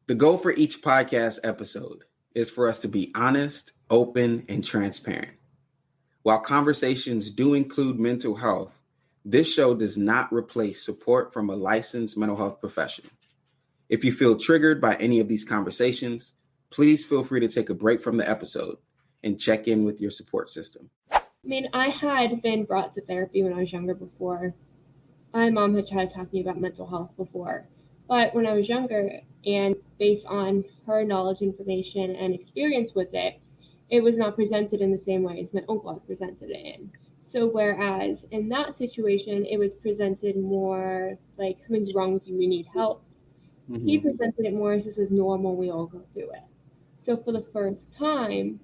The goal for each podcast episode is for us to be honest, open, and transparent. While conversations do include mental health, this show does not replace support from a licensed mental health professional. If you feel triggered by any of these conversations, please feel free to take a break from the episode and check in with your support system. I had been brought to therapy when I was younger before. My mom had tried talking about mental health before. But when I was younger, and based on her knowledge, information, and experience with it, it was not presented in the same way as my uncle had presented it in. So whereas in that situation, it was presented more like something's wrong with you, you need help. He presented it more as this is normal, we all go through it. So for the first time,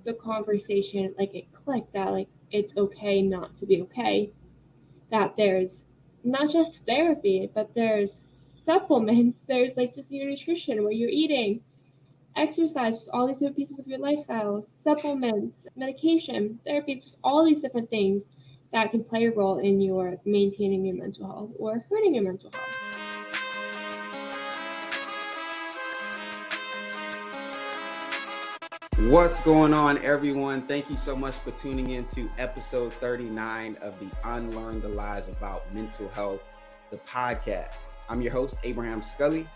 the conversation, it clicked that it's okay not to be okay, that there's not just therapy, but there's supplements, there's just your nutrition, what you're eating, exercise, just all these different pieces of your lifestyle, supplements, medication, therapy, just all these different things that can play a role in your maintaining your mental health or hurting your mental health. What's going on, everyone? Thank you so much for tuning in to episode 39 of the Unlearn the Lies About Mental Health, the podcast. I'm your host, Abraham Scully,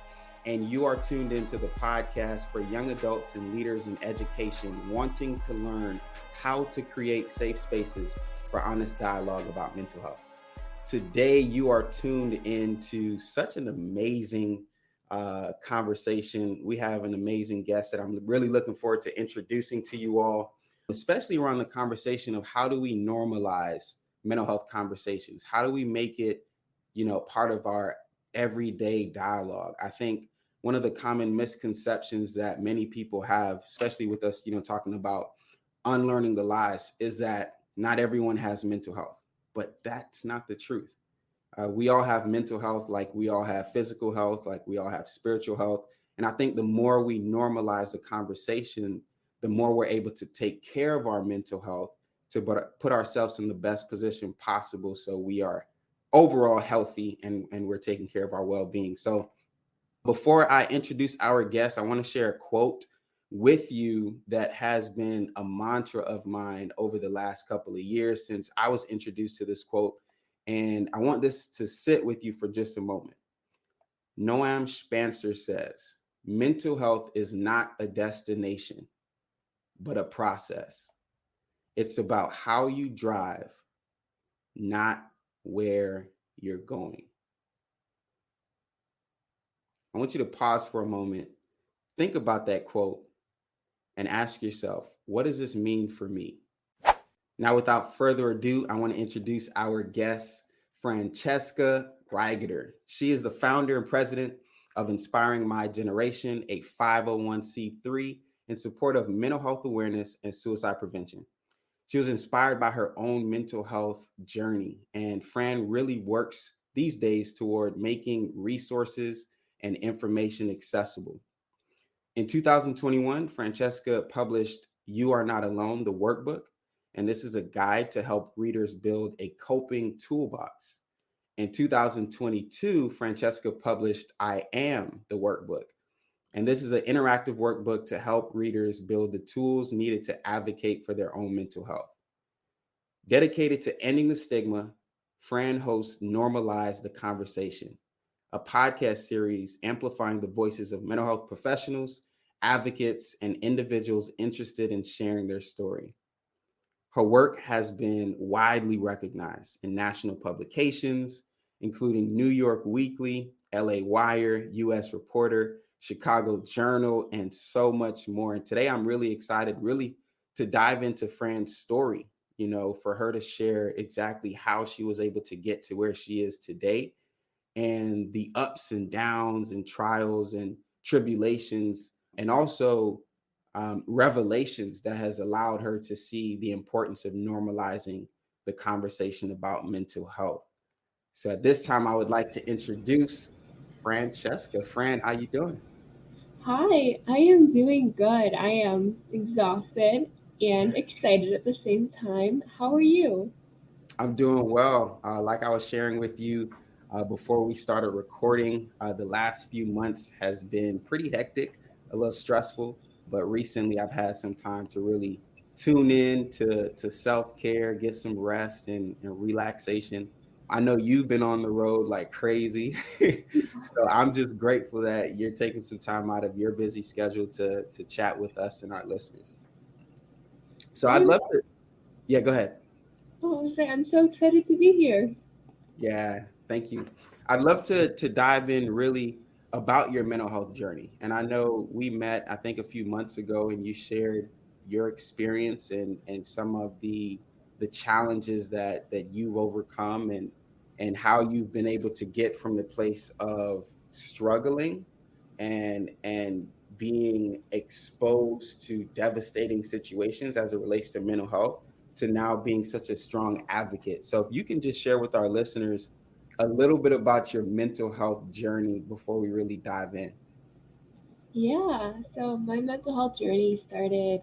and you are tuned into the podcast for young adults and leaders in education wanting to learn how to create safe spaces for honest dialogue about mental health. Today, you are tuned into such an amazing conversation. We have an amazing guest that I'm really looking forward to introducing to you all, especially around the conversation of how do we normalize mental health conversations? How do we make it, part of our everyday dialogue? I think one of the common misconceptions that many people have, especially with us, talking about unlearning the lies, is that not everyone has mental health, but that's not the truth. We all have mental health, like we all have physical health, like we all have spiritual health. And I think the more we normalize the conversation, the more we're able to take care of our mental health, to put ourselves in the best position possible so we are overall healthy and we're taking care of our well-being. So before I introduce our guest, I want to share a quote with you that has been a mantra of mine over the last couple of years since I was introduced to this quote. And I want this to sit with you for just a moment. Noam Spencer says, mental health is not a destination, but a process. It's about how you drive, not where you're going. I want you to pause for a moment, think about that quote, and ask yourself, what does this mean for me? Now, without further ado, I want to introduce our guest, Francesca Reicherter. She is the founder and president of Inspiring My Generation, a 501c3 in support of mental health awareness and suicide prevention. She was inspired by her own mental health journey, and Fran really works these days toward making resources and information accessible. In 2021, Francesca published You Are Not Alone, the workbook, and this is a guide to help readers build a coping toolbox. In 2022, Francesca published I Am, the workbook, and this is an interactive workbook to help readers build the tools needed to advocate for their own mental health. Dedicated to ending the stigma, Fran hosts Normalize the Conversation, a podcast series amplifying the voices of mental health professionals, advocates, and individuals interested in sharing their story. Her work has been widely recognized in national publications, including New York Weekly, LA Wire, US Reporter, Chicago Journal, and so much more. And today I'm really excited to dive into Fran's story, for her to share exactly how she was able to get to where she is today and the ups and downs and trials and tribulations, and also revelations that has allowed her to see the importance of normalizing the conversation about mental health. So at this time, I would like to introduce Francesca. Fran, how you doing? Hi, I am doing good. I am exhausted and excited at the same time. How are you? I'm doing well. Like I was sharing with you before we started recording. The last few months has been pretty hectic, a little stressful, but recently I've had some time to really tune in to self-care, get some rest and relaxation. I know you've been on the road like crazy. So I'm just grateful that you're taking some time out of your busy schedule to chat with us and our listeners. So I'd I'm, love to, yeah, go ahead. I'll say I'm so excited to be here. Yeah, thank you. I'd love to dive in really about your mental health journey. And I know we met, I think, a few months ago, and you shared your experience and some of the challenges that you've overcome and how you've been able to get from the place of struggling and being exposed to devastating situations as it relates to mental health to now being such a strong advocate. So if you can just share with our listeners a little bit about your mental health journey before we really dive in. Yeah, so my mental health journey started,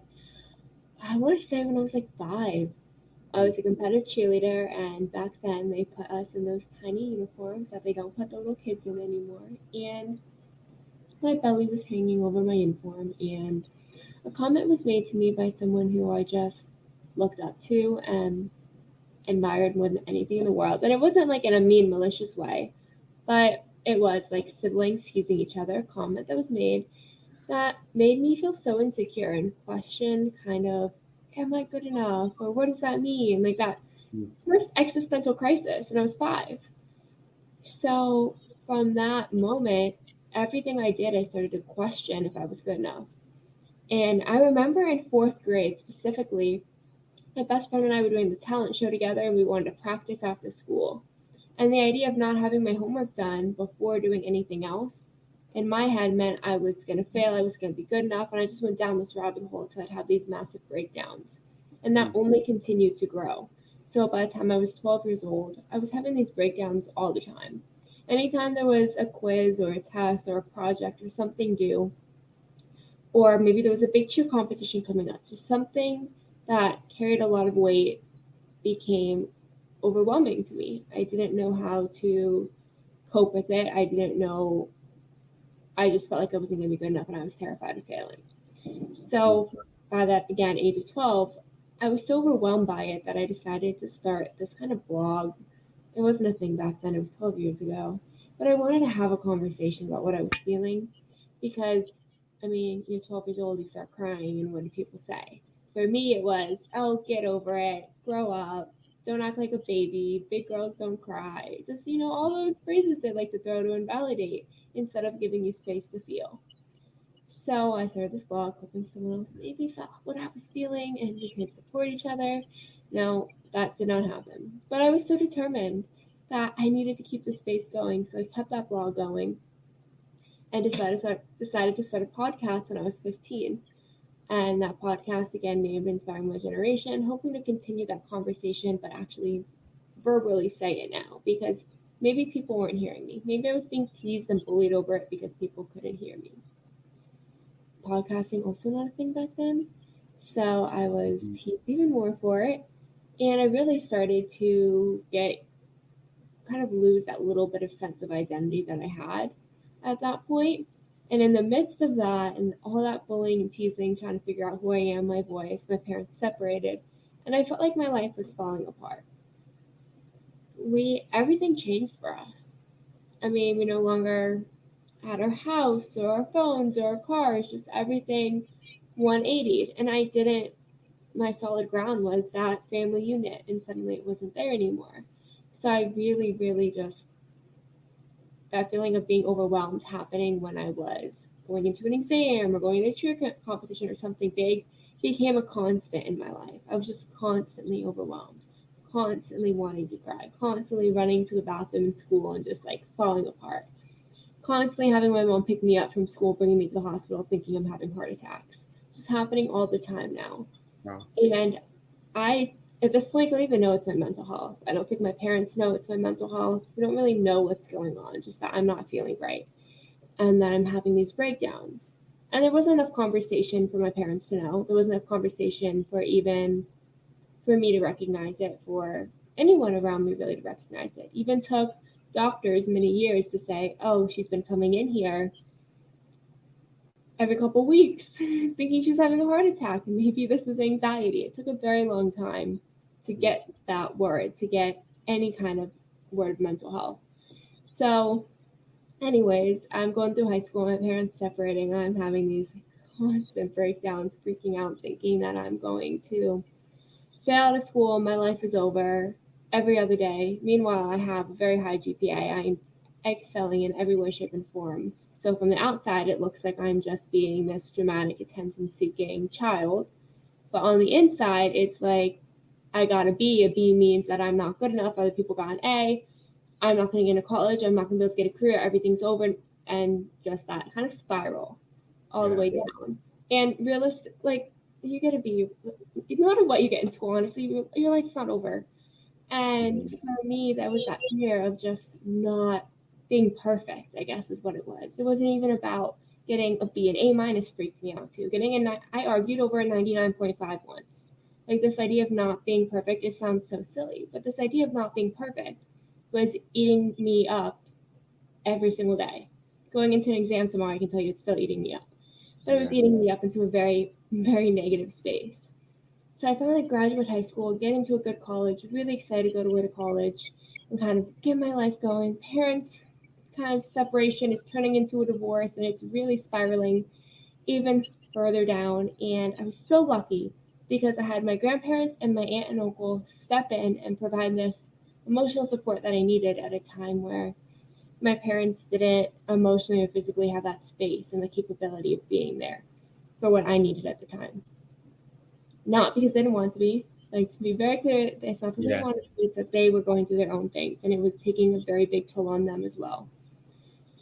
I want to say when I was like 5. I Mm, was a competitive cheerleader, and back then they put us in those tiny uniforms that they don't put the little kids in anymore. And my belly was hanging over my uniform, and a comment was made to me by someone who I just looked up to and admired more than anything in the world. And it wasn't like in a mean, malicious way, but it was like siblings teasing each other, a comment that was made that made me feel so insecure and question kind of, am I good enough? Or what does that mean? Like that mm, first existential crisis, and I was 5. So from that moment, everything I did, I started to question if I was good enough. And I remember in 4th grade specifically, my best friend and I were doing the talent show together, and we wanted to practice after school. And the idea of not having my homework done before doing anything else in my head meant I was going to fail, I was going to be good enough. And I just went down this rabbit hole until I'd have these massive breakdowns. And that mm, only continued to grow. So by the time I was 12 years old, I was having these breakdowns all the time. Anytime there was a quiz or a test or a project or something due, or maybe there was a big cheer competition coming up, just something that carried a lot of weight became overwhelming to me. I didn't know how to cope with it. I didn't know. I just felt like I wasn't going to be good enough, and I was terrified of failing. mm, So by that, again, age of 12, I was so overwhelmed by it that I decided to start this kind of blog. It wasn't a thing back then, it was 12 years ago. But I wanted to have a conversation about what I was feeling because, I mean, you're 12 years old, you start crying, and what do people say? For me, it was, oh, get over it, grow up, don't act like a baby, big girls don't cry. Just, all those phrases they like to throw to invalidate instead of giving you space to feel. So I started this blog hoping someone else maybe felt what I was feeling and we could support each other. Now, that did not happen. But I was so determined that I needed to keep the space going. So I kept that blog going and decided to start a podcast when I was 15. And that podcast, again, named Inspiring My Generation, hoping to continue that conversation, but actually verbally say it now because maybe people weren't hearing me. Maybe I was being teased and bullied over it because people couldn't hear me. Podcasting also not a thing back then. So I was mm, teased even more for it. And I really started to get kind of lose that little bit of sense of identity that I had at that point. And in the midst of that and all that bullying and teasing, trying to figure out who I am, my voice, my parents separated, and I felt like my life was falling apart. Everything changed for us. I mean, we no longer had our house or our phones or our cars, just everything 180'd. And I didn't, my solid ground was that family unit, and suddenly it wasn't there anymore. So I really, really just, that feeling of being overwhelmed happening when I was going into an exam or going to a cheer competition or something big became a constant in my life. I was just constantly overwhelmed, constantly wanting to cry, constantly running to the bathroom in school and just like falling apart, constantly having my mom pick me up from school, bringing me to the hospital, thinking I'm having heart attacks. Just happening all the time now. wow. And I, at this point, don't even know it's my mental health. I don't think my parents know it's my mental health. We don't really know what's going on, just that I'm not feeling right and that I'm having these breakdowns. And there wasn't enough conversation for my parents to know. There wasn't enough conversation for me to recognize it, for anyone around me really to recognize it. Even took doctors many years to say, oh, she's been coming in here every couple weeks thinking she's having a heart attack, and maybe this is anxiety. It took a very long time to get that word, to get any kind of word of mental health. So anyways, I'm going through high school, my parents separating, I'm having these constant breakdowns, freaking out, thinking that I'm going to fail out of school, my life is over every other day. Meanwhile, I have a very high GPA. I'm excelling in every way, shape, and form. So from the outside, it looks like I'm just being this dramatic, attention-seeking child. But on the inside, it's like I got a B. A B means that I'm not good enough. Other people got an A. I'm not going to get into college. I'm not going to be able to get a career. Everything's over. And just that kind of spiral all the way down. And realistic, like, you got to be, no matter what you get in school, honestly, your life's not over. And for me, that was that fear of just not being perfect, I guess is what it was. It wasn't even about getting a B. An A minus freaked me out too. I argued over a 99.5 once. Like, this idea of not being perfect, it sounds so silly, but this idea of not being perfect was eating me up every single day. Going into an exam tomorrow, I can tell you it's still eating me up. But it was eating me up into a very, very negative space. So I finally graduated high school, get into a good college, really excited to go away to college and kind of get my life going. Parents kind of separation is turning into a divorce, and it's really spiraling even further down. And I was so lucky because I had my grandparents and my aunt and uncle step in and provide this emotional support that I needed at a time where my parents didn't emotionally or physically have that space and the capability of being there for what I needed at the time. Not because they didn't want to be. Like, to be very clear, it's not that they wanted to be, it's that they were going through their own things, and it was taking a very big toll on them as well.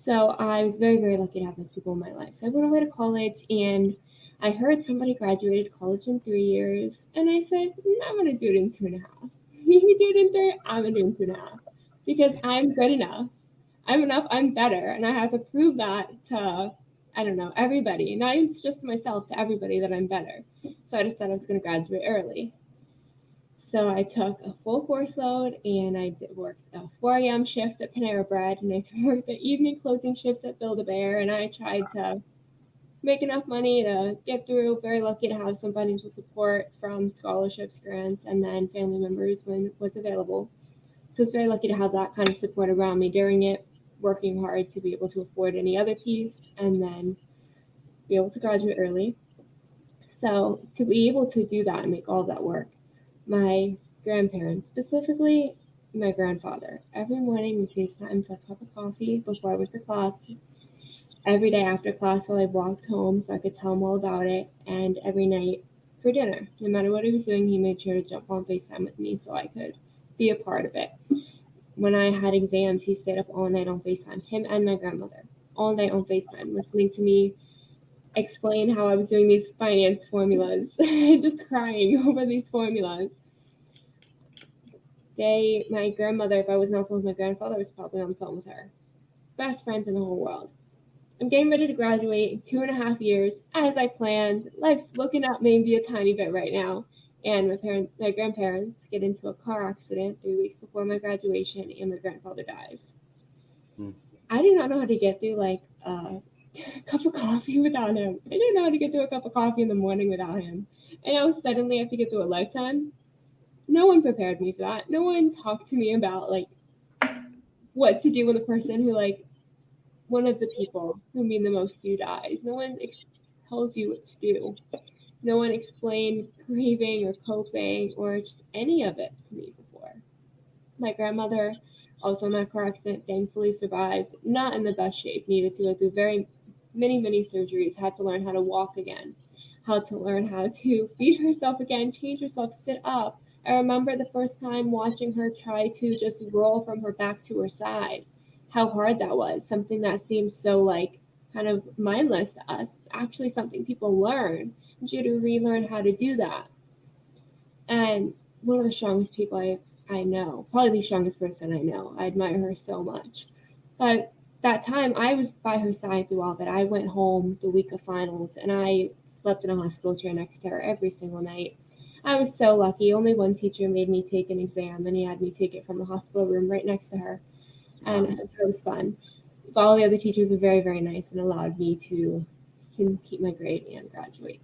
So I was very, very lucky to have those people in my life. So I went away to college, and I heard somebody graduated college in 3 years, and I said, I'm going to do it in 2.5. You can do it in 3, I'm going to do it in 2.5. Because I'm good enough. I'm enough, I'm better, and I have to prove that to, I don't know, everybody, not even just to myself, to everybody that I'm better. So I decided I was going to graduate early. So I took a full course load, and I worked a 4 a.m. shift at Panera Bread, and I worked the evening closing shifts at Build-A-Bear, and I tried to make enough money to get through. Very lucky to have some financial support from scholarships, grants, and then family members when it was available. So I was very lucky to have that kind of support around me during it, working hard to be able to afford any other piece and then be able to graduate early. So to be able to do that and make all of that work, my grandparents, specifically my grandfather, every morning we FaceTime for a cup of coffee before I went to class. Every day after class while I walked home so I could tell him all about it. And every night for dinner, no matter what he was doing, he made sure to jump on FaceTime with me so I could be a part of it. When I had exams, he stayed up all night on FaceTime, him and my grandmother, all night on FaceTime, listening to me explain how I was doing these finance formulas, just crying over these formulas. My grandmother, if I was not on the phone with my grandfather, I was probably on the phone with her. Best friends in the whole world. I'm getting ready to graduate in 2.5 years, as I planned. Life's looking up maybe a tiny bit right now. And my grandparents get into a car accident 3 weeks before my graduation, and my grandfather dies. I did not know how to get through like a cup of coffee without him. I didn't know how to get through a cup of coffee in the morning without him. And I was suddenly have to get through a lifetime. No one prepared me for that. No one talked to me about like what to do when the person who like one of the people who mean the most to you dies. No one tells you what to do. No one explained grieving or coping or just any of it to me before. My grandmother, also in that car accident, thankfully survived, not in the best shape, needed to go through many surgeries, had to learn how to walk again, how to learn how to feed herself again, change herself, sit up. I remember the first time watching her try to just roll from her back to her side, how hard that was, something that seems so like kind of mindless to us, actually something people learn. And she had to relearn how to do that. And one of the strongest people I know, probably the strongest person I know. I admire her so much. But that time I was by her side through all of it. I went home the week of finals and I slept in a hospital chair next to her every single night. I was so lucky. Only one teacher made me take an exam, and he had me take it from the hospital room right next to her. and it was fun. But all the other teachers were very, very nice and allowed me to keep my grade and graduate.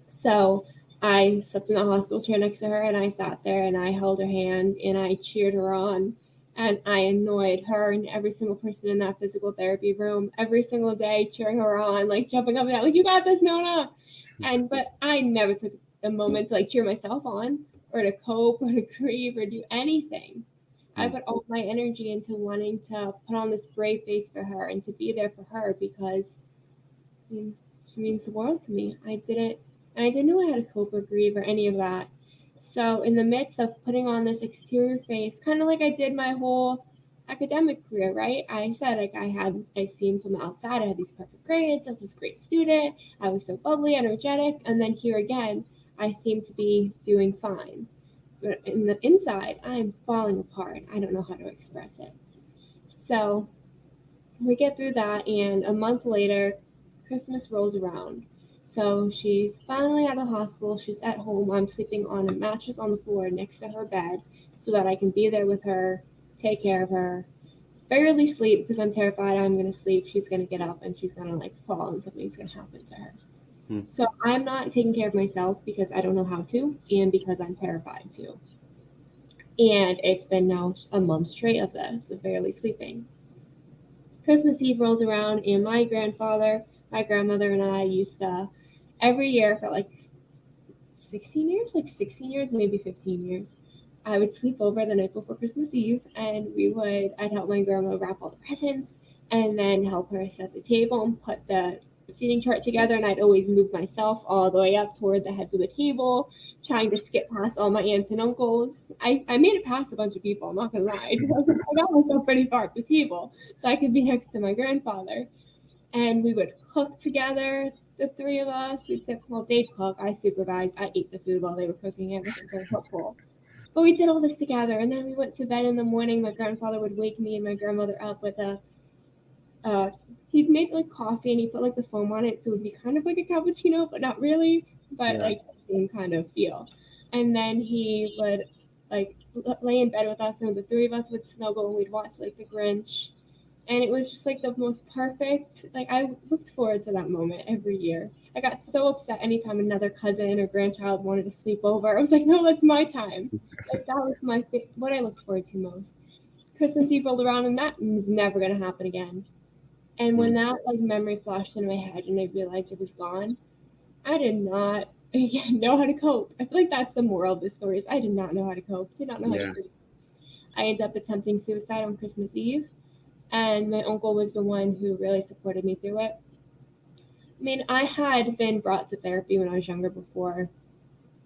So I slept in the hospital chair next to her, and I sat there and I held her hand and I cheered her on, and I annoyed her and every single person in that physical therapy room every single day, cheering her on, like jumping up and down, like, you got this, Nona. But I never took a moment to like cheer myself on or to cope or to grieve or do anything. I put all my energy into wanting to put on this brave face for her and to be there for her, because she means the world to me. I didn't know I had to cope or grieve or any of that. So in the midst of putting on this exterior face, kind of like I did my whole academic career, right? I said, like, I seemed from the outside, I had these perfect grades, I was this great student, I was so bubbly, energetic, and then here again, I seem to be doing fine. But in the inside, I'm falling apart. I don't know how to express it. So we get through that, and a month later, Christmas rolls around. So she's finally out of the hospital. She's at home. I'm sleeping on a mattress on the floor next to her bed so that I can be there with her, take care of her. Barely sleep because I'm terrified I'm going to sleep. She's going to get up and she's going to like fall and something's going to happen to her. So I'm not taking care of myself because I don't know how to, and because I'm terrified to. And it's been now a month straight of this, of barely sleeping. Christmas Eve rolls around, and my grandfather, my grandmother, and I used to, every year for like 16 years, maybe 15 years, I would sleep over the night before Christmas Eve, and I'd help my grandma wrap all the presents, and then help her set the table and put the seating chart together, and I'd always move myself all the way up toward the heads of the table, trying to skip past all my aunts and uncles. I made it past a bunch of people, I'm not gonna lie. I got myself pretty far up the table so I could be next to my grandfather. And we would cook together, the three of us. We'd say, well, they'd cook, I supervised, I ate the food while they were cooking. It wasn't very helpful. But we did all this together, and then we went to bed in the morning. My grandfather would wake me and my grandmother up with he'd make like coffee and he put like the foam on it, so it would be kind of like a cappuccino, but not really, but like the same kind of feel. And then he would like lay in bed with us, and the three of us would snuggle and we'd watch like The Grinch. And it was just like the most perfect, like I looked forward to that moment every year. I got so upset anytime another cousin or grandchild wanted to sleep over. I was like, no, that's my time. Like that was what I looked forward to most. Christmas Eve rolled around, and that was never going to happen again. And when that like memory flashed into my head and I realized it was gone, I did not know how to cope. I feel like that's the moral of the story, is I did not know how to cope, did not know how to grieve. I ended up attempting suicide on Christmas Eve, and my uncle was the one who really supported me through it. I mean, I had been brought to therapy when I was younger before.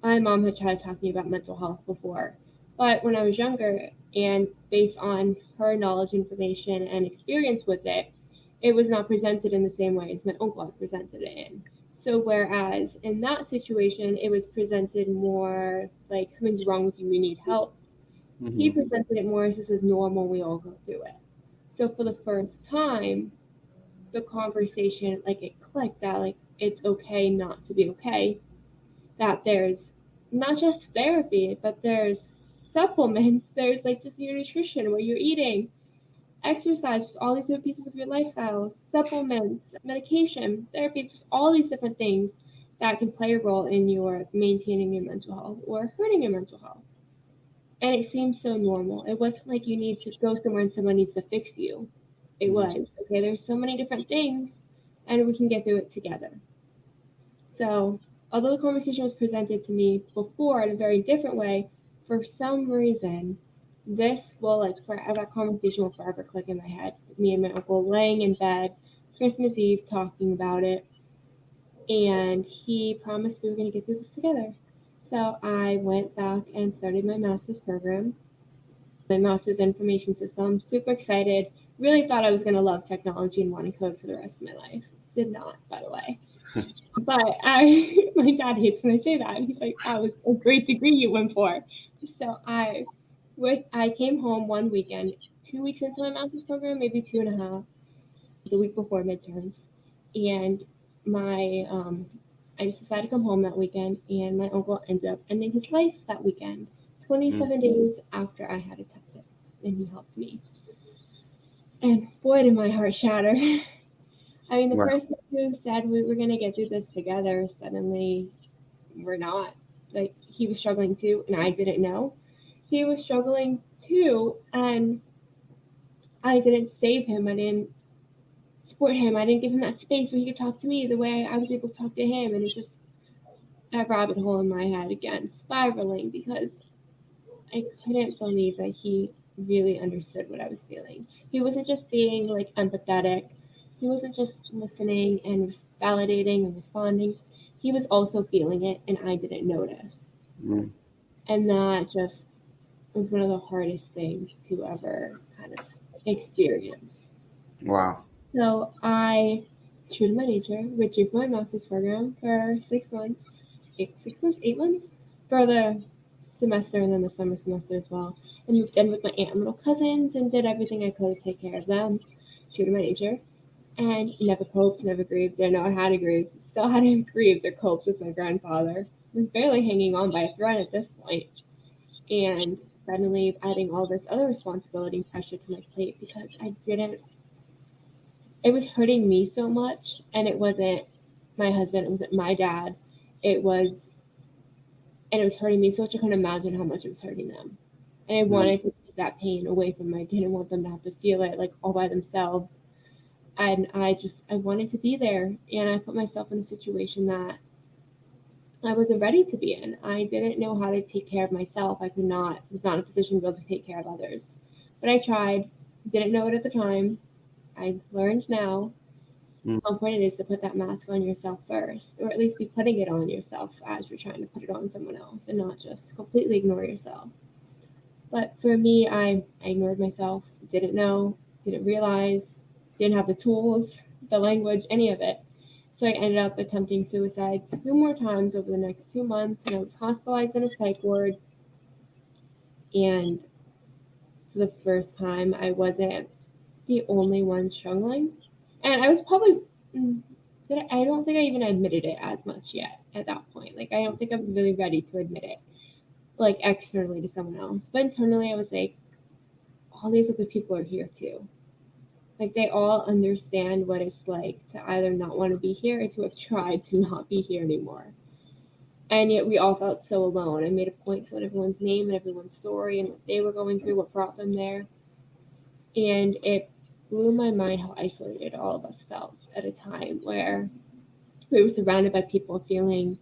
My mom had tried talking about mental health before, but when I was younger, and based on her knowledge, information, and experience with it, it was not presented in the same way as my uncle had presented it in. So whereas in that situation, it was presented more like something's wrong with you, we need help. He presented it more as this is normal, we all go through it. So for the first time, the conversation, like it clicked that like it's okay not to be okay, that there's not just therapy, but there's supplements, there's like just your nutrition, what you're eating, exercise, just all these different pieces of your lifestyle, supplements, medication, therapy, just all these different things that can play a role in your maintaining your mental health or hurting your mental health. And it seemed so normal. It wasn't like you need to go somewhere and someone needs to fix you. It was, okay, there's so many different things and we can get through it together. So although the conversation was presented to me before in a very different way, for some reason, this will like forever, that conversation will forever click in my head. Me and my uncle laying in bed, Christmas Eve, talking about it. And he promised we were going to get through this together. So I went back and started my master's program, my master's in information systems. Super excited. Really thought I was going to love technology and want to code for the rest of my life. Did not, by the way. But my dad hates when I say that. He's like, that was a great degree you went for. So I came home one weekend, 2 weeks into my master's program, maybe 2.5, the week before midterms. And I just decided to come home that weekend, and my uncle ended up ending his life that weekend, 27 days after I had attempted, and he helped me. And boy, did my heart shatter. I mean, the Right. person who said we were going to get through this together, suddenly we're not. Like, he was struggling too, and I didn't know. He was struggling too, and I didn't save him. I didn't support him. I didn't give him that space where he could talk to me the way I was able to talk to him. And it just, that rabbit hole in my head again, spiraling, because I couldn't believe that he really understood what I was feeling. He wasn't just being like empathetic. He wasn't just listening and validating and responding. He was also feeling it, and I didn't notice. Mm. And that just was one of the hardest things to ever kind of experience. Wow. So I, true to my nature, withdrew from my master's program for 6 months, 8 months for the semester and then the summer semester as well. And moved in with my aunt and little cousins and did everything I could to take care of them, true to my nature. And never coped, never grieved, didn't know how to grieve, still hadn't grieved or coped with my grandfather. Was barely hanging on by a thread at this point. And suddenly adding all this other responsibility and pressure to my plate because I didn't, it was hurting me so much. And it wasn't my husband, it wasn't my dad. It was, and it was hurting me so much I couldn't imagine how much it was hurting them. And I Mm. wanted to take that pain away from them. I didn't want them to have to feel it like all by themselves. And I wanted to be there. And I put myself in a situation that I wasn't ready to be in. I didn't know how to take care of myself. I was not in a position to be able to take care of others. But I tried, didn't know it at the time. I learned now Mm. how important it is to put that mask on yourself first, or at least be putting it on yourself as you're trying to put it on someone else and not just completely ignore yourself. But for me, I ignored myself, didn't know, didn't realize, didn't have the tools, the language, any of it. So I ended up attempting suicide 2 more times over the next 2 months, and I was hospitalized in a psych ward. And for the first time, I wasn't the only one struggling. And I was probably, I don't think I even admitted it as much yet at that point. Like, I don't think I was really ready to admit it, like externally to someone else. But internally, I was like, all these other people are here too. Like, they all understand what it's like to either not want to be here or to have tried to not be here anymore. And yet we all felt so alone. I made a point to let everyone's name and everyone's story and what they were going through, what brought them there. And it blew my mind how isolated all of us felt at a time where we were surrounded by people feeling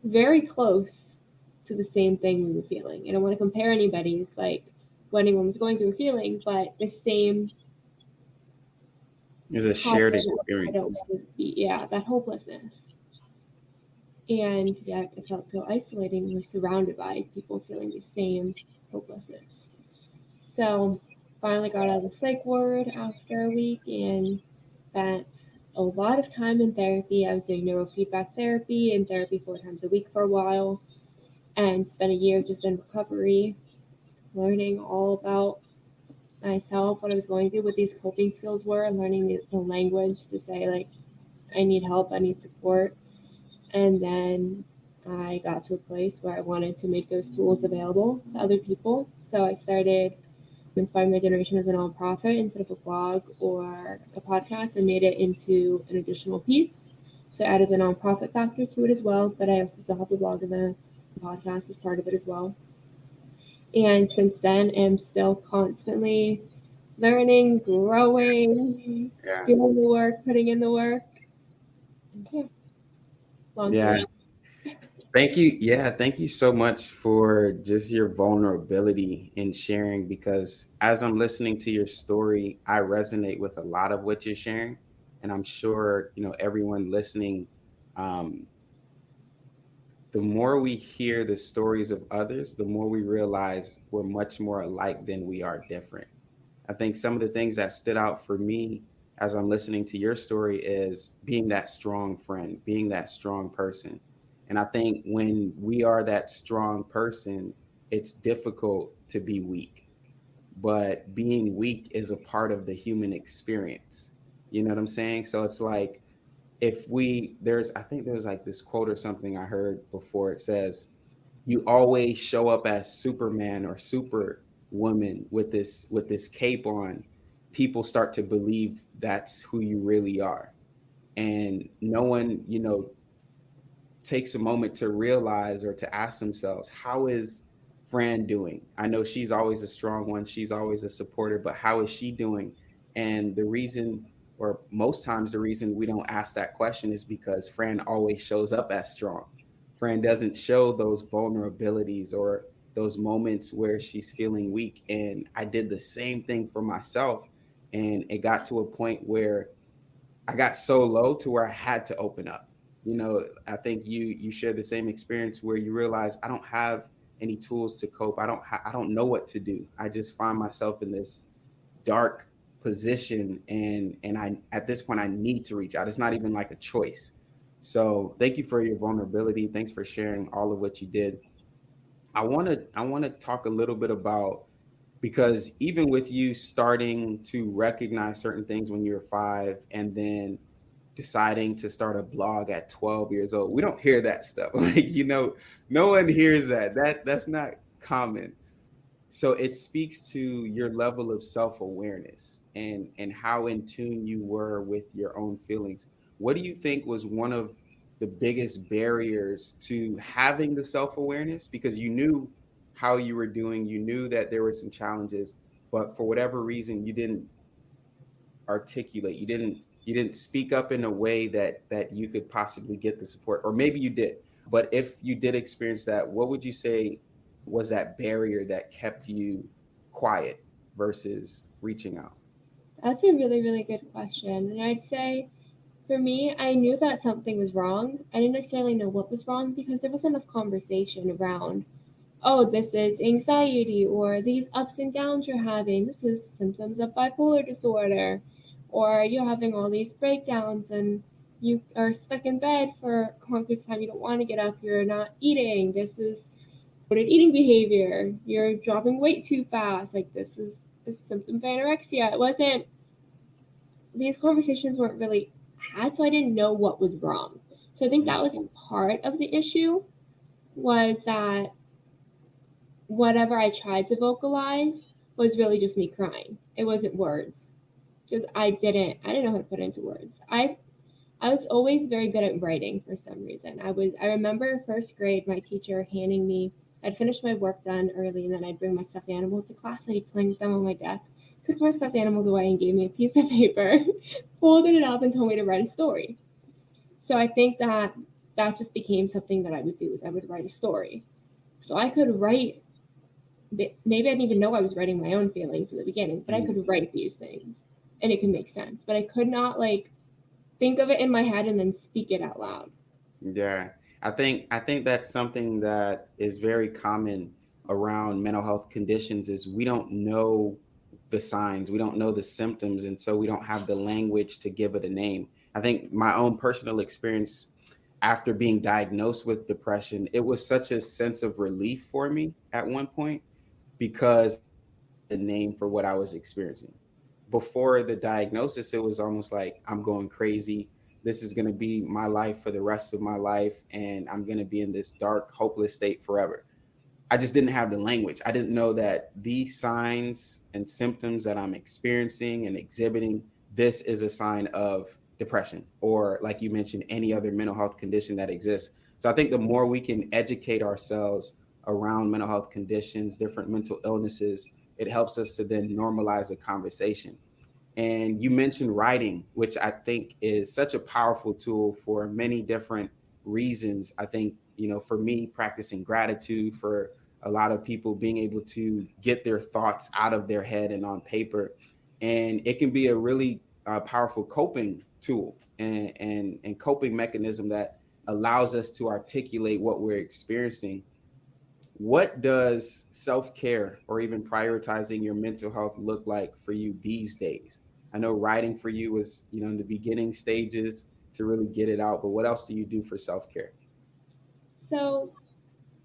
very close to the same thing we were feeling. I don't want to compare anybody's, like, what anyone was going through feeling, but the same It's a shared confidence. I don't experience. want to be, yeah, that hopelessness. And yet it felt so isolating. We're surrounded by people feeling the same hopelessness. So finally got out of the psych ward after a week and spent a lot of time in therapy. I was doing neurofeedback therapy and therapy 4 times a week for a while, and spent a year just in recovery, learning all about myself, what I was going through, what these coping skills were, and learning the language to say, like, I need help, I need support. And then I got to a place where I wanted to make those tools available to other people. So I started Inspiring My Generation as a nonprofit instead of a blog or a podcast, and made it into an additional piece. So I added the nonprofit factor to it as well, but I also still have the blog and the podcast as part of it as well. And since then, I'm still constantly learning, growing, Yeah. doing the work, putting in the work. Yeah, long Yeah. story. Thank you. Yeah. Thank you so much for just your vulnerability in sharing, because as I'm listening to your story, I resonate with a lot of what you're sharing. And I'm sure, everyone listening, um, the more we hear the stories of others, the more we realize we're much more alike than we are different. I think some of the things that stood out for me as I'm listening to your story is being that strong friend, being that strong person. And I think when we are that strong person, it's difficult to be weak. But being weak is a part of the human experience. You know what I'm saying? So it's like, if we, I think there's like this quote or something I heard before. It says, you always show up as Superman or Superwoman with this cape on, people start to believe that's who you really are. And no one, takes a moment to realize or to ask themselves, how is Fran doing? I know she's always a strong one, she's always a supporter, but how is she doing? And the reason, or most times the reason we don't ask that question is because Fran always shows up as strong. Fran doesn't show those vulnerabilities or those moments where she's feeling weak. And I did the same thing for myself. And it got to a point where I got so low to where I had to open up. I think you share the same experience where you realize I don't have any tools to cope. I don't know what to do. I just find myself in this dark position, and I at this point I need to reach out. It's not even like a choice. So thank you for your vulnerability. Thanks for sharing all of what you did. I want to talk a little bit about, because even with you starting to recognize certain things when you're 5 and then deciding to start a blog at 12 years old, we don't hear that stuff. Like, no one hears that's not common. So it speaks to your level of self-awareness and how in tune you were with your own feelings. What do you think was one of the biggest barriers to having the self-awareness? Because you knew how you were doing, you knew that there were some challenges, but for whatever reason you didn't articulate, you didn't speak up in a way that you could possibly get the support, or maybe you did. But if you did experience that, what would you say was that barrier that kept you quiet versus reaching out? That's a really, really good question. And I'd say for me, I knew that something was wrong. I didn't necessarily know what was wrong because there wasn't enough conversation around, oh, this is anxiety, or these ups and downs you're having. This is symptoms of bipolar disorder, or you're having all these breakdowns and you are stuck in bed for a long period of time. You don't want to get up. You're not eating. This is eating behavior. You're dropping weight too fast. Like, this is a symptom of anorexia. It wasn't, these conversations weren't really had, so I didn't know what was wrong. So I think that was part of the issue, was that whatever I tried to vocalize was really just me crying. It wasn't words. Because I didn't know how to put it into words. I was always very good at writing for some reason. I remember first grade, my teacher handing me, I'd finished my work done early, and then I'd bring my stuffed animals to class and I'd be playing with them on my desk. Took my stuffed animals away and gave me a piece of paper, folded it up and told me to write a story. So I think that just became something that I would do, is I would write a story. So I could write, maybe I didn't even know I was writing my own feelings in the beginning, but I could write these things and it could make sense. But I could not think of it in my head and then speak it out loud. Yeah. I think that's something that is very common around mental health conditions, is we don't know the signs, we don't know the symptoms, and so we don't have the language to give it a name. I think my own personal experience after being diagnosed with depression, it was such a sense of relief for me at one point, because the name for what I was experiencing. Before the diagnosis, it was almost like I'm going crazy. This is going to be my life for the rest of my life, and I'm going to be in this dark, hopeless state forever. I just didn't have the language. I didn't know that these signs and symptoms that I'm experiencing and exhibiting, this is a sign of depression, or like you mentioned, any other mental health condition that exists. So I think the more we can educate ourselves around mental health conditions, different mental illnesses, it helps us to then normalize a conversation. And you mentioned writing, which I think is such a powerful tool for many different reasons. I think, for me, practicing gratitude, for a lot of people being able to get their thoughts out of their head and on paper. And it can be a really powerful coping tool and coping mechanism that allows us to articulate what we're experiencing. What does self-care or even prioritizing your mental health look like for you these days? I know writing for you was, in the beginning stages to really get it out, but what else do you do for self-care? So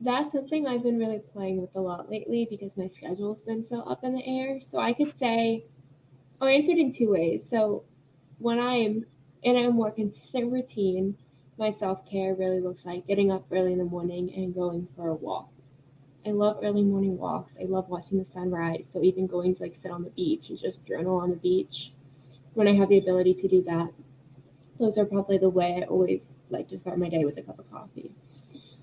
that's something I've been really playing with a lot lately because my schedule's been so up in the air. So I could say, I answered in two ways. So when I'm in a more consistent routine, my self care really looks like getting up early in the morning and going for a walk. I love early morning walks. I love watching the sunrise. So even going to like sit on the beach and just journal on the beach when I have the ability to do that, those are probably the way I always like to start my day, with a cup of coffee.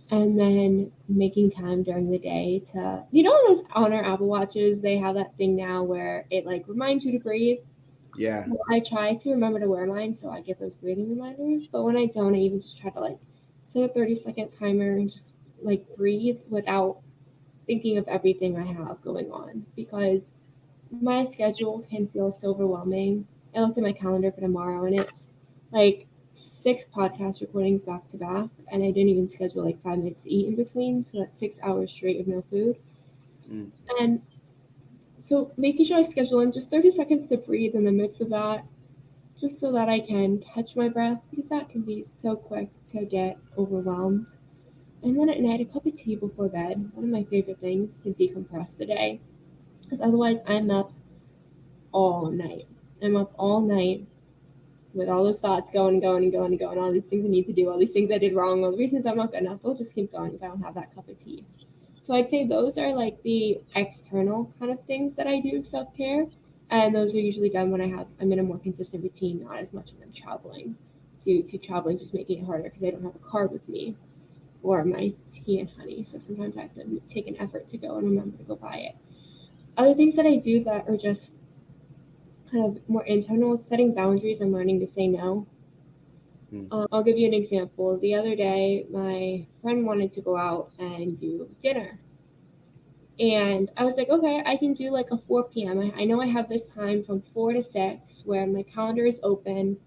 And then making time during the day to, those on our Apple Watches, they have that thing now where it like reminds you to breathe. Yeah. Well, I try to remember to wear mine so I get those breathing reminders. But when I don't, I even just try to like set a 30-second timer and just like breathe without thinking of everything I have going on, because my schedule can feel so overwhelming. I looked at my calendar for tomorrow and it's like 6 podcast recordings back to back, and I didn't even schedule like 5 minutes to eat in between. So that's 6 hours straight of no food. Mm. And so making sure I schedule in just 30 seconds to breathe in the midst of that, just so that I can catch my breath, because that can be so quick to get overwhelmed. And then at night, a cup of tea before bed, one of my favorite things to decompress the day, because otherwise I'm up all night. I'm up all night with all those thoughts going and going and going and going, all these things I need to do, all these things I did wrong, all the reasons I'm not good enough. They'll just keep going if I don't have that cup of tea. So I'd say those are like the external kind of things that I do self-care. And those are usually done when I'm in a more consistent routine, not as much when I'm traveling. Due to traveling just making it harder because I don't have a car with me or my tea and honey. So sometimes I have to take an effort to go and remember to go buy it. Other things that I do that are just kind of more internal, setting boundaries and learning to say no. I'll give you an example. The other day, my friend wanted to go out and do dinner. And I was like, okay, I can do like a 4 p.m. I know I have this time from 4 to 6 where my calendar is open,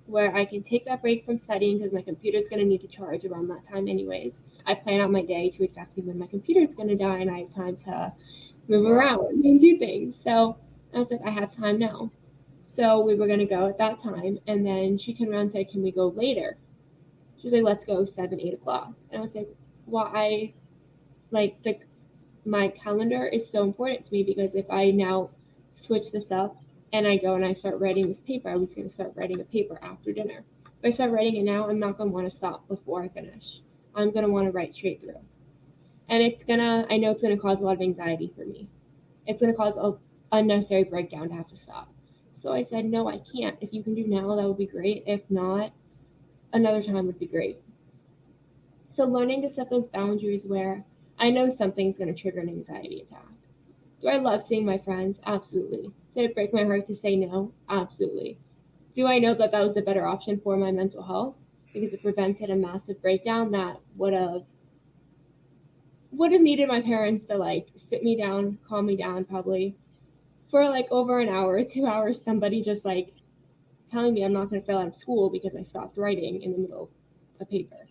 where I can take that break from studying because my computer is going to need to charge around that time anyways. I plan out my day to exactly when my computer is going to die and I have time to move around and do things. So I was like, I have time now. So we were going to go at that time. And then she turned around and said, can we go later? She was like, let's go 7, 8 o'clock. And I was like, why? Like, my calendar is so important to me, because if I now switch this up and I go and I start writing this paper, I was going to start writing a paper after dinner. If I start writing it now, I'm not going to want to stop before I finish. I'm going to want to write straight through. And I know it's going to cause a lot of anxiety for me. It's going to cause an unnecessary breakdown to have to stop. So I said, no, I can't. If you can do now, that would be great. If not, another time would be great. So learning to set those boundaries where I know something's going to trigger an anxiety attack. Do I love seeing my friends? Absolutely. Did it break my heart to say no? Absolutely. Do I know that was the better option for my mental health, because it prevented a massive breakdown that would have needed my parents to like sit me down, calm me down, probably for like over an hour, 2 hours, somebody just like telling me I'm not going to fail out of school because I stopped writing in the middle of a paper.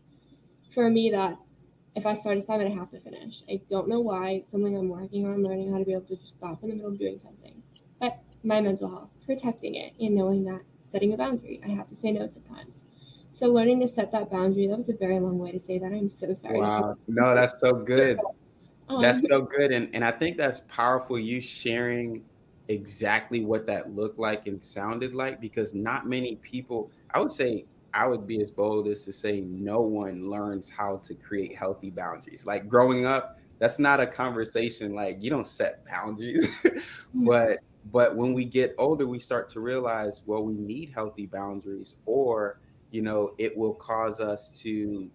For me, that's, if I start a assignment, I have to finish. I don't know why. It's something I'm working on, learning how to be able to just stop in the middle of doing something. But my mental health, protecting it, and knowing that, setting a boundary. I have to say no sometimes. So learning to set that boundary, that was a very long way to say that. I'm so sorry. Wow. No, that's so good. That's Um, so good. And I think that's powerful, you sharing exactly what that looked like and sounded like, because not many people, I would say, I would be as bold as to say no one learns how to create healthy boundaries. Like growing up, that's not a conversation. Like you don't set boundaries. But when we get older, we start to realize, well, we need healthy boundaries, or it will cause us to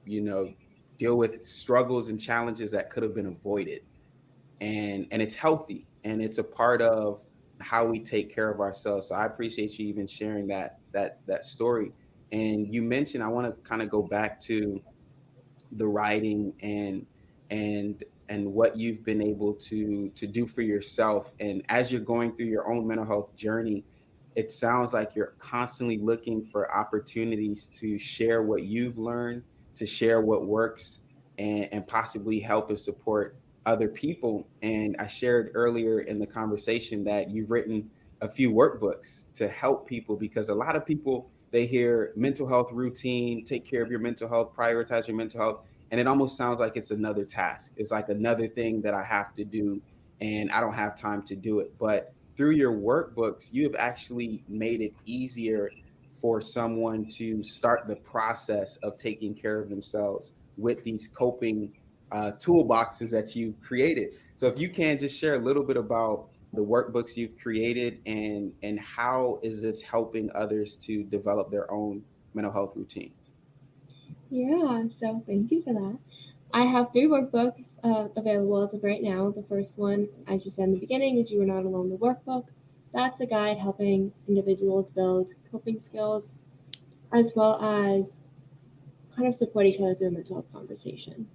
you know deal with struggles and challenges that could have been avoided, and it's healthy, and it's a part of how we take care of ourselves. So I appreciate you even sharing that story. And you mentioned, I want to kind of go back to the writing and what you've been able to do for yourself. And as you're going through your own mental health journey, it sounds like you're constantly looking for opportunities to share what you've learned, to share what works, and possibly help and support other people. And I shared earlier in the conversation that you've written a few workbooks to help people, because a lot of people, they hear mental health routine, take care of your mental health, prioritize your mental health, and it almost sounds like it's another task. It's like another thing that I have to do, and I don't have time to do it. But through your workbooks, you have actually made it easier for someone to start the process of taking care of themselves with these coping toolboxes that you've created. So if you can just share a little bit about the workbooks you've created and how is this helping others to develop their own mental health routine? Yeah, so thank you for that. I have 3 workbooks available as of right now. The first one, as you said in the beginning, is You Are Not Alone, the workbook. That's a guide helping individuals build coping skills as well as kind of support each other through a mental health conversation,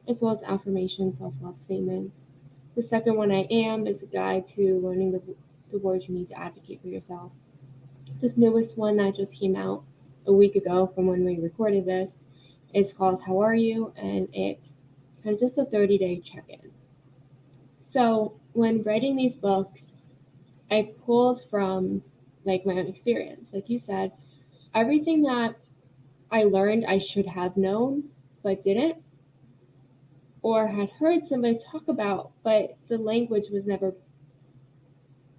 as well as affirmations, self-love statements. The second one, I Am, is a guide to learning the words you need to advocate for yourself. This newest one that just came out a week ago from when we recorded this is called How Are You? And it's kind of just a 30-day check-in. So when writing these books, I pulled from like my own experience. Like you said, everything that I learned I should have known but didn't, or had heard somebody talk about, but the language was never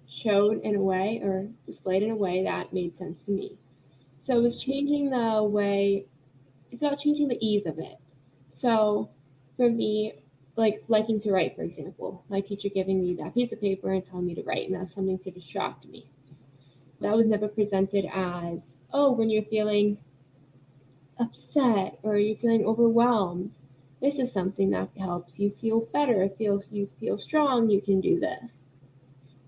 showed in a way or displayed in a way that made sense to me. So it was changing the way, it's about changing the ease of it. So for me, like liking to write, for example, my teacher giving me that piece of paper and telling me to write, and that's something to distract me. That was never presented as, oh, when you're feeling upset or you're feeling overwhelmed, this is something that helps you feel better, feels you feel strong, you can do this.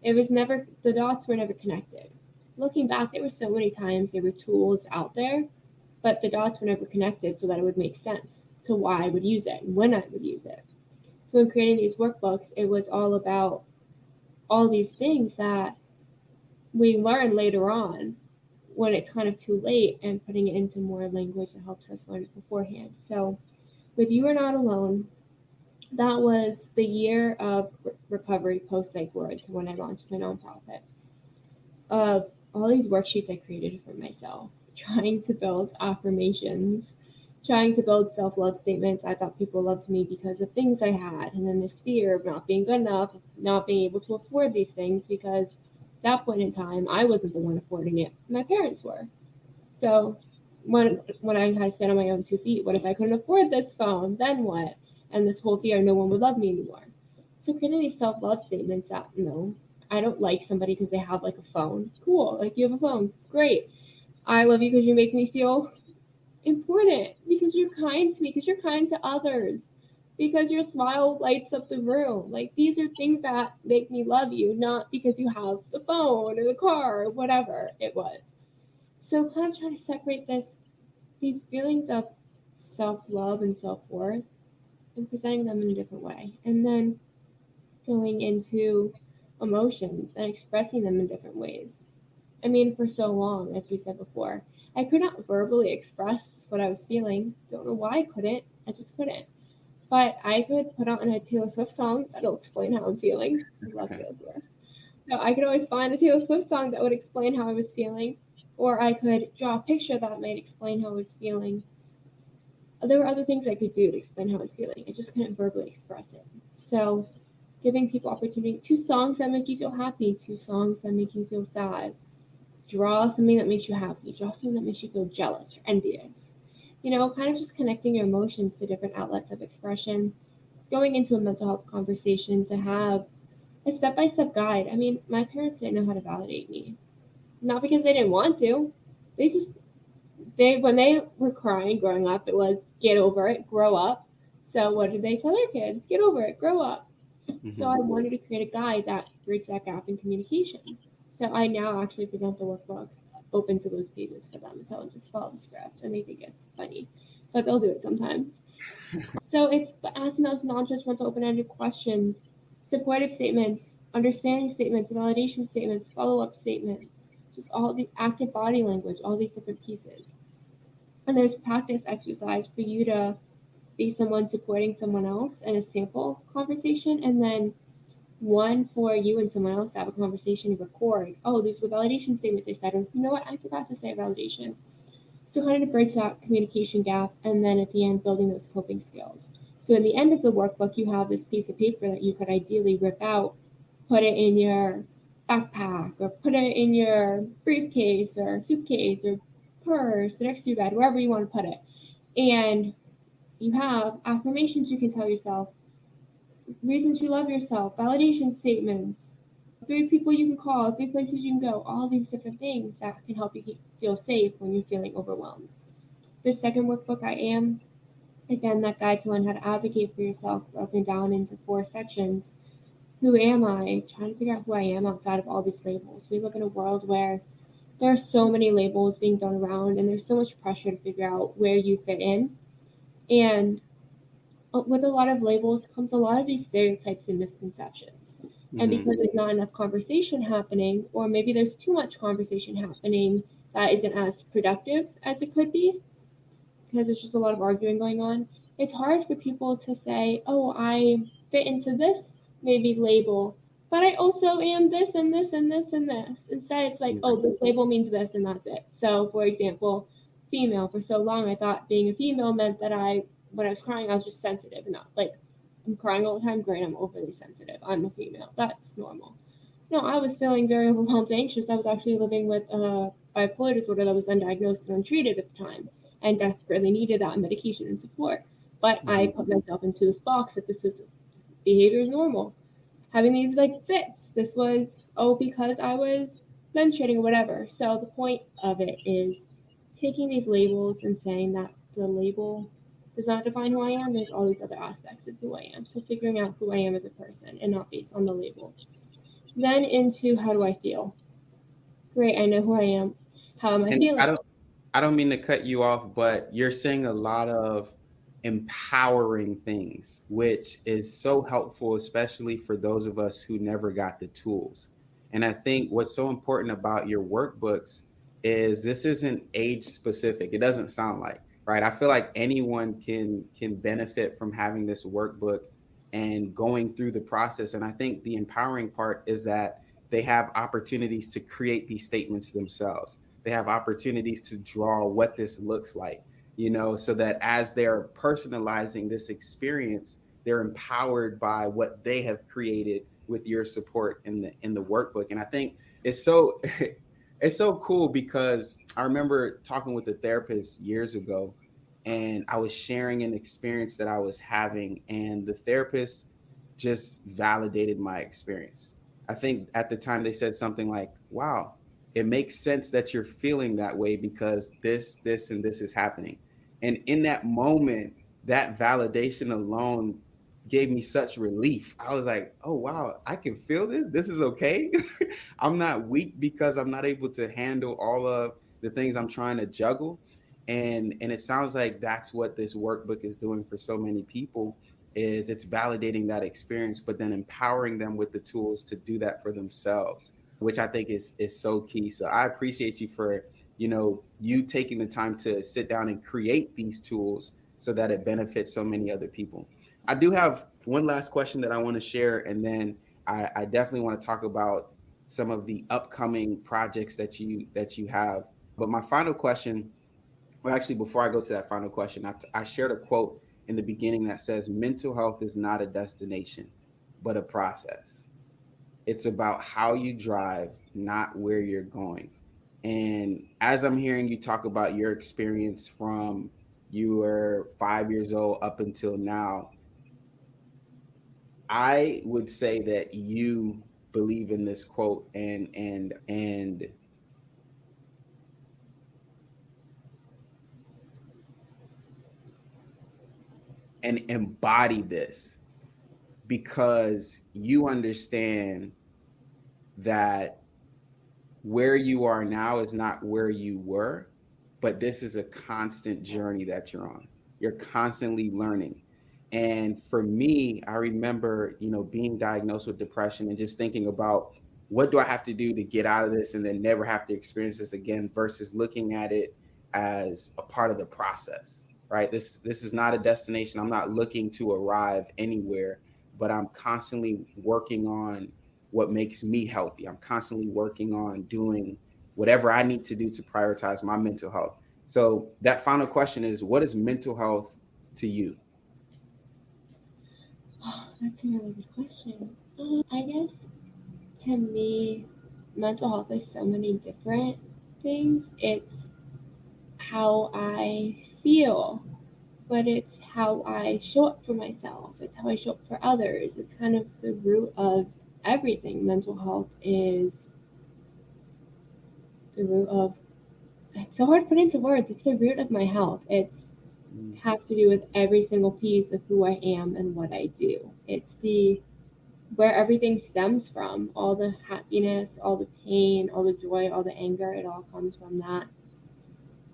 It was never, the dots were never connected. Looking back, there were so many times there were tools out there, but the dots were never connected so that it would make sense to why I would use it and when I would use it. So in creating these workbooks, it was all about all these things that we learn later on when it's kind of too late and putting it into more language that helps us learn it beforehand. So with You Are Not Alone, that was the year of recovery post-psych wards when I launched my nonprofit. Of all these worksheets I created for myself, trying to build affirmations, trying to build self-love statements. I thought people loved me because of things I had, and then this fear of not being good enough, not being able to afford these things, because at that point in time, I wasn't the one affording it. My parents were. So when I had to stand on my own 2 feet, what if I couldn't afford this phone? Then what? And this whole fear, no one would love me anymore. So creating these self-love statements that, I don't like somebody because they have like a phone. Cool, like you have a phone. Great. I love you because you make me feel important, because you're kind to me, because you're kind to others, because your smile lights up the room. Like these are things that make me love you, not because you have the phone or the car or whatever it was. So kind of trying to separate these feelings of self-love and self-worth and presenting them in a different way. And then going into emotions and expressing them in different ways. I mean, for so long, as we said before, I could not verbally express what I was feeling. Don't know why I couldn't. I just couldn't. But I could put on a Taylor Swift song that'll explain how I'm feeling. I love Taylor Swift. So I could always find a Taylor Swift song that would explain how I was feeling, or I could draw a picture that might explain how I was feeling. There were other things I could do to explain how I was feeling. I just couldn't verbally express it. So giving people opportunity, 2 songs that make you feel happy, 2 songs that make you feel sad. Draw something that makes you happy. Draw something that makes you feel jealous or envious. Kind of just connecting your emotions to different outlets of expression. Going into a mental health conversation to have a step-by-step guide. I mean, my parents didn't know how to validate me. Not because they didn't want to. When they were crying growing up, it was get over it, grow up. So what did they tell their kids? Get over it, grow up. Mm-hmm. So I wanted to create a guide that bridged that gap in communication. So I now actually present the workbook open to those pages for them and tell them just follow the script, and they think it's funny, but they'll do it sometimes. So it's asking those non-judgmental, open-ended questions, supportive statements, understanding statements, validation statements, follow-up statements, just all the active body language, all these different pieces. And there's practice exercise for you to be someone supporting someone else in a sample conversation, and then one for you and someone else to have a conversation and record. Oh, these are the validation statements I said, or you know what, I forgot to say a validation. So kind of to bridge that communication gap, and then at the end, building those coping skills. So in the end of the workbook, you have this piece of paper that you could ideally rip out, put it in your backpack, or put it in your briefcase or suitcase or purse next to your bed, wherever you want to put it. And You have affirmations you can tell yourself, reasons you love yourself, validation statements, 3 people you can call, 3 places you can go, all these different things that can help you feel safe when you're feeling overwhelmed. The second workbook, I Am, again, that guide to learn how to advocate for yourself, broken down into 4 sections. Who am I? Trying to figure out who I am outside of all these labels. We live in a world where there are so many labels being thrown around, and there's so much pressure to figure out where you fit in. And with a lot of labels comes a lot of these stereotypes and misconceptions. And because there's not enough conversation happening, or maybe there's too much conversation happening that isn't as productive as it could be, because there's just a lot of arguing going on, it's hard for people to say, oh, I fit into this maybe label, but I also am this and this and this and this. Instead, it's like, oh, this label means this and that's it. So, for example, female. For so long, I thought being a female meant that when I was crying, I was just sensitive. Not like I'm crying all the time. Great, I'm overly sensitive. I'm a female. That's normal. No, I was feeling very overwhelmed, anxious. I was actually living with a bipolar disorder that was undiagnosed and untreated at the time, and desperately needed that medication and support. But I put myself into this box that this behavior is normal. Having these like fits. This was because I was menstruating or whatever. So the point of it is taking these labels and saying that the label does not define who I am. There's all these other aspects of who I am. So figuring out who I am as a person and not based on the labels. Then into how do I feel? Great, I know who I am. How am I feeling? I don't mean to cut you off, but you're saying a lot of empowering things, which is so helpful, especially for those of us who never got the tools. And I think what's so important about your workbooks is this isn't age specific. It doesn't sound like, right? I feel like anyone can benefit from having this workbook and going through the process. And I think the empowering part is that they have opportunities to create these statements themselves. They have opportunities to draw what this looks like, so that as they're personalizing this experience, they're empowered by what they have created with your support in the workbook. And I think it's so it's so cool because I remember talking with a therapist years ago, and I was sharing an experience that I was having, and the therapist just validated my experience. I think at the time they said something like, wow, it makes sense that you're feeling that way because this, and this is happening. And in that moment, that validation alone gave me such relief. I was like, oh, wow, I can feel this. This is okay. I'm not weak because I'm not able to handle all of the things I'm trying to juggle. And it sounds like that's what this workbook is doing for so many people, is it's validating that experience, but then empowering them with the tools to do that for themselves, which I think is so key. So I appreciate you for, you taking the time to sit down and create these tools so that it benefits so many other people. I do have one last question that I want to share, and then I definitely want to talk about some of the upcoming projects that you have. But my final question, well, actually, before I go to that final question, I shared a quote in the beginning that says, mental health is not a destination, but a process. It's about how you drive, not where you're going. And as I'm hearing you talk about your experience from you were 5 years old up until now, I would say that you believe in this quote and embody this because you understand that where you are now is not where you were, but this is a constant journey that you're on. You're constantly learning. And for me, I remember, being diagnosed with depression and just thinking about what do I have to do to get out of this and then never have to experience this again versus looking at it as a part of the process, right? This is not a destination. I'm not looking to arrive anywhere, but I'm constantly working on what makes me healthy. I'm constantly working on doing whatever I need to do to prioritize my mental health. So that final question is, what is mental health to you? Oh, that's a really good question. I guess to me, mental health is so many different things. It's how I feel. but it's how I show up for myself. It's how I show up for others. It's kind of the root of everything. Mental health is the root of, it's so hard to put into words. It's the root of my health. It's has to do with every single piece of who I am and what I do. It's the where everything stems from. All the happiness, all the pain, all the joy, all the anger, it all comes from that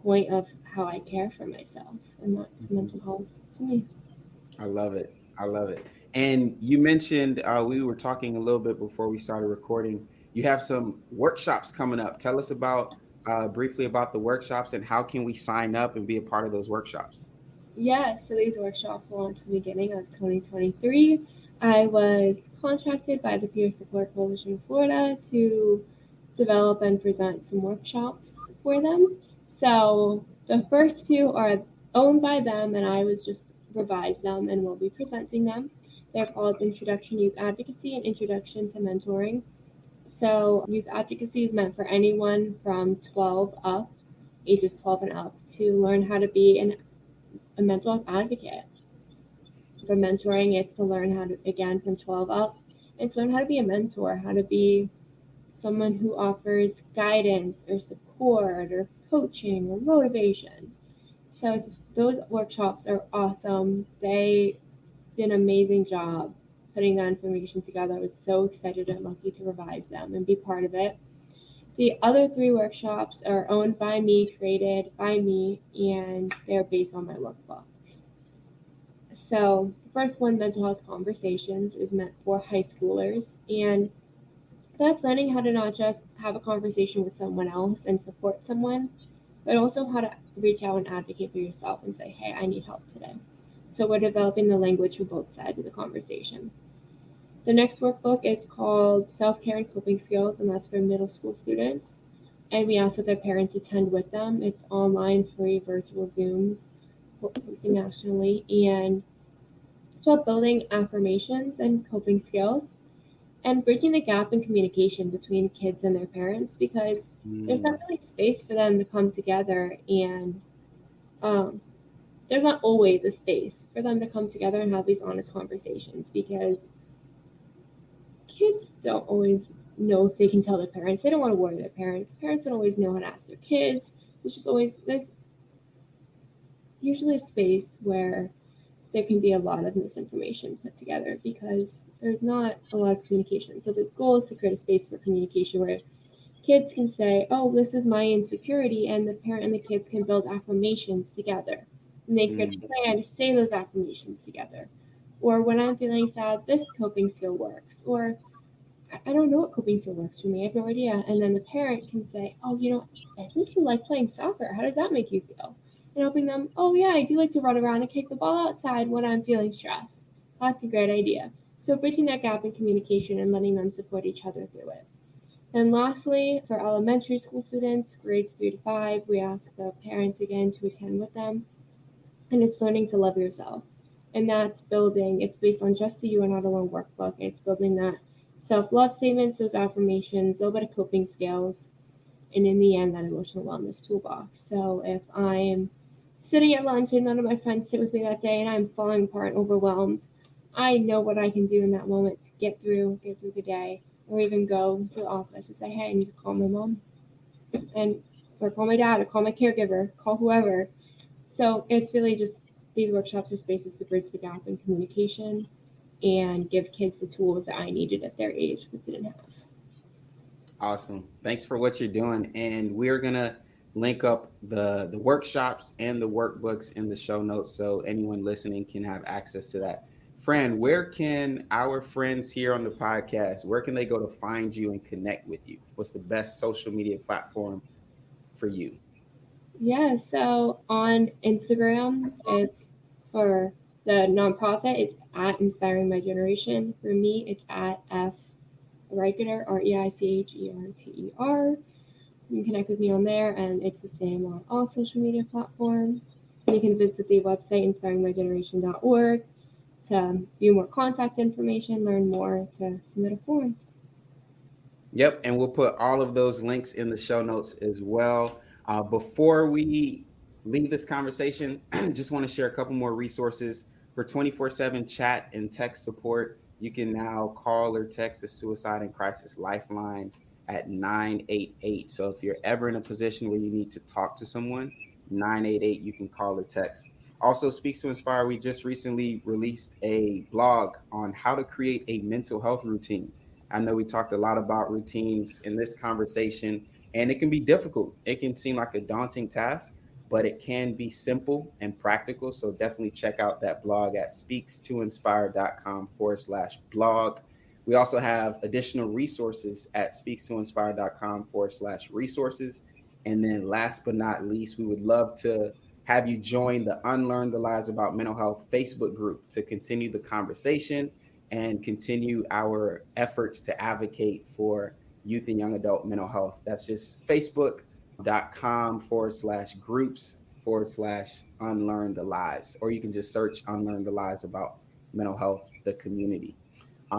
point of how I care for myself. And that's mental health to me. I love it. I love it. And you mentioned we were talking a little bit before we started recording. You have some workshops coming up. Tell us about briefly about the workshops and how can we sign up and be a part of those workshops? Yeah, so these workshops launched the beginning of 2023. I was contracted by the Peer Support Coalition of Florida to develop and present some workshops for them. So the first two are owned by them, and I was just revise them and will be presenting them. They're called Introduction Youth Advocacy and Introduction to Mentoring. So youth advocacy is meant for anyone from 12 up, ages 12 and up, to learn how to be a mental health advocate. For mentoring, it's to learn how to, again, from 12 up, it's learn how to be a mentor, how to be someone who offers guidance or support or coaching or motivation. So those workshops are awesome. They did an amazing job putting that information together. I was so excited and lucky to revise them and be part of it. The other three workshops are owned by me, created by me, and they're based on my workbooks. So the first one, Mental Health Conversations, is meant for high schoolers, and that's learning how to not just have a conversation with someone else and support someone, but also how to reach out and advocate for yourself and say, hey, I need help today. So we're developing the language for both sides of the conversation. The next workbook is called Self-Care and Coping Skills, and that's for middle school students. And we ask that their parents attend with them. It's online, free, virtual Zooms, hosting nationally, and it's about building affirmations and coping skills and bridging the gap in communication between kids and their parents, because there's not really space for them to come together, and there's not always a space for them to come together and have these honest conversations, because kids don't always know if they can tell their parents. They don't want to worry their parents. Parents don't always know how to ask their kids. There's usually a space where there can be a lot of misinformation put together because there's not a lot of communication. So the goal is to create a space for communication where kids can say, oh, this is my insecurity, and the parent and the kids can build affirmations together. And they create a plan to say those affirmations together. Or when I'm feeling sad, this coping skill works. Or I don't know what coping skill works for me. I have no idea. And then the parent can say, oh, I think you like playing soccer. How does that make you feel? And helping them, oh, yeah, I do like to run around and kick the ball outside when I'm feeling stressed. That's a great idea. So bridging that gap in communication and letting them support each other through it. And lastly, for elementary school students, grades 3 to 5, we ask the parents again to attend with them. And it's learning to love yourself. And that's building, it's based on Just a You Are Not Alone workbook. It's building that self-love statements, those affirmations, a little bit of coping skills, and in the end, that emotional wellness toolbox. So if I'm sitting at lunch and none of my friends sit with me that day and I'm falling apart and overwhelmed, I know what I can do in that moment to get through the day, or even go to the office and say, hey, I need to call my mom, or call my dad, or call my caregiver, call whoever. So it's really just, these workshops are spaces to bridge the gap in communication and give kids the tools that I needed at their age but didn't have. Awesome. Thanks for what you're doing. And we're going to link up the workshops and the workbooks in the show notes so anyone listening can have access to that. Fran, where can our friends here on the podcast, where can they go to find you and connect with you? What's the best social media platform for you? Yeah, so on Instagram, it's for the nonprofit, it's at Inspiring My Generation. For me, it's at F Reicherter, Reicherter. You can connect with me on there, and it's the same on all social media platforms. You can visit the website, inspiringmygeneration.org, to view more contact information, learn more, to submit a form. Yep. And we'll put all of those links in the show notes as well. Before we leave this conversation, just want to share a couple more resources for 24/7 chat and text support. You can now call or text the Suicide and Crisis Lifeline at 988. So if you're ever in a position where you need to talk to someone, 988, you can call or text. Also, Speaks to Inspire, we just recently released a blog on how to create a mental health routine. I know we talked a lot about routines in this conversation, and it can be difficult. It can seem like a daunting task, but it can be simple and practical. So definitely check out that blog at speakstoinspire.com/blog. We also have additional resources at speakstoinspire.com/resources. And then last but not least, we would love to have you join the Unlearn the Lies About Mental Health Facebook group to continue the conversation and continue our efforts to advocate for youth and young adult mental health. That's just facebook.com/groups/unlearn the lies, or you can just search Unlearn the Lies About Mental Health, the community.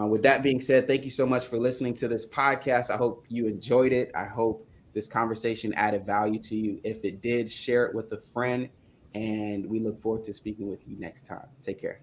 With that being said, thank you so much for listening to this podcast. I hope you enjoyed it. I hope this conversation added value to you. If it did, share it with a friend, and we look forward to speaking with you next time. Take care.